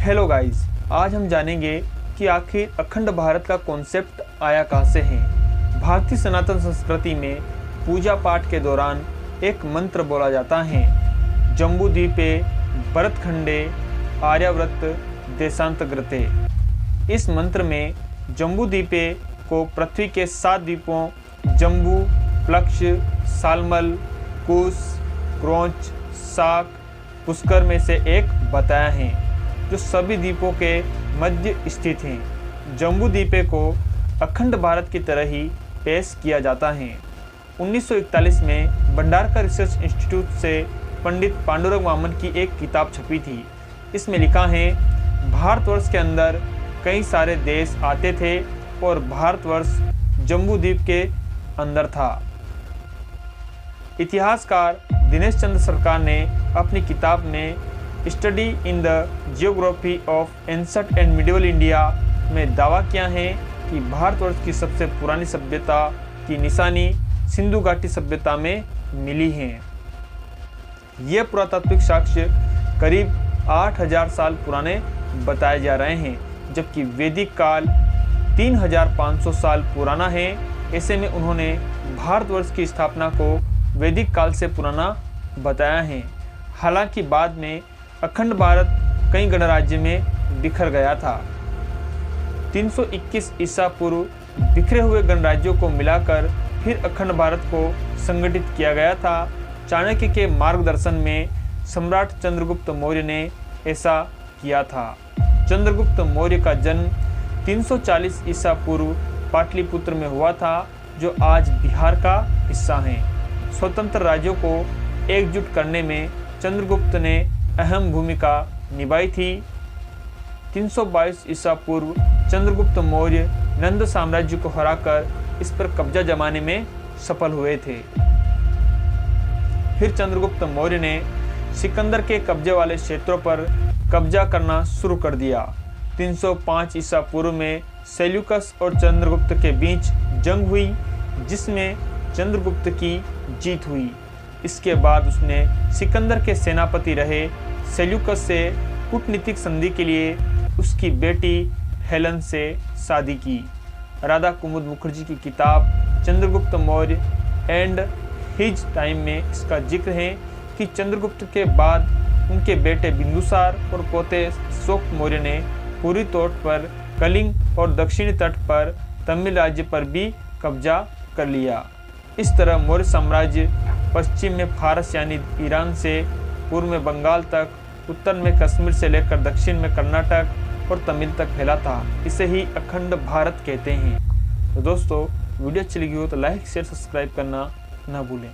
Hello guys, आज हम जानेंगे कि आखिर अखंड भारत का कॉन्सेप्ट आया कहाँ से है। भारतीय सनातन संस्कृति में पूजा पाठ के दौरान एक मंत्र बोला जाता है, जम्बूद्वीपे भरतखंडे आर्यावर्त देशांतर्गते। इस मंत्र में जम्बूद्वीपे को पृथ्वी के 7 द्वीपों जम्बू, प्लक्ष, सालमल, कुश, क्रोंच, साक, पुष्कर में से एक बताया है, जो सभी द्वीपों के मध्य स्थित हैं। जम्बूद्वीपे को अखंड भारत की तरह ही पेश किया जाता है। 1941 में भंडारकर रिसर्च इंस्टीट्यूट से पंडित पांडुरंग वामन की एक किताब छपी थी। इसमें लिखा है, भारतवर्ष के अंदर कई सारे देश आते थे और भारतवर्ष जम्बूद्वीप के अंदर था। इतिहासकार दिनेश चंद्र सरकार ने अपनी किताब में study in the geography of ancient and medieval India में दावा किया है कि भारतवर्ष की सबसे पुरानी सभ्यता की निशानी सिंधु घाटी सभ्यता में मिली है। ये पुरातात्विक साक्ष्य करीब 8000 साल पुराने बताए जा रहे हैं, जबकि वैदिक काल 3500 साल पुराना है। ऐसे में उन्होंने भारतवर्ष की स्थापना को वैदिक काल से पुराना बताया है। हालांकि बाद में अखंड भारत कई गणराज्य में बिखर गया था। 321 ईसा पूर्व बिखरे हुए गणराज्यों को मिलाकर फिर अखंड भारत को संगठित किया गया था। चाणक्य के मार्गदर्शन में सम्राट चंद्रगुप्त मौर्य ने ऐसा किया था। चंद्रगुप्त मौर्य का जन्म 340 ईसा पूर्व पाटलिपुत्र में हुआ था, जो आज बिहार का हिस्सा है। स्वतंत्र राज्यों को एकजुट करने में चंद्रगुप्त ने अहम भूमिका निभाई थी। 322 ईसा पूर्व चंद्रगुप्त मौर्य नंद साम्राज्य को हराकर इस पर कब्जा जमाने में सफल हुए थे। फिर चंद्रगुप्त मौर्य ने सिकंदर के कब्जे वाले क्षेत्रों पर कब्जा करना शुरू कर दिया। 305 ईसा पूर्व में सेल्यूकस और चंद्रगुप्त के बीच जंग हुई, जिसमें चंद्रगुप्त की जीत हुई। इसके बाद उसने सिकंदर के सेनापति रहे सेल्यूकस से कूटनीतिक संधि के लिए उसकी बेटी हेलन से शादी की। राधा कुमुद मुखर्जी की किताब Chandragupta Maurya and his time में इसका जिक्र है कि चंद्रगुप्त के बाद उनके बेटे बिंदुसार और पोते अशोक मौर्य ने पूरी तौर पर कलिंग और दक्षिणी तट पर तमिल राज्य पर भी कब्जा कर लिया। इस तरह मौर्य साम्राज्य पश्चिम में फारस यानी ईरान से, पूर्व में बंगाल तक, उत्तर में कश्मीर से लेकर दक्षिण में कर्नाटक और तमिल तक फैला था। इसे ही अखंड भारत कहते हैं। तो दोस्तों, वीडियो अच्छी लगी हो तो लाइक शेयर सब्सक्राइब करना ना भूलें।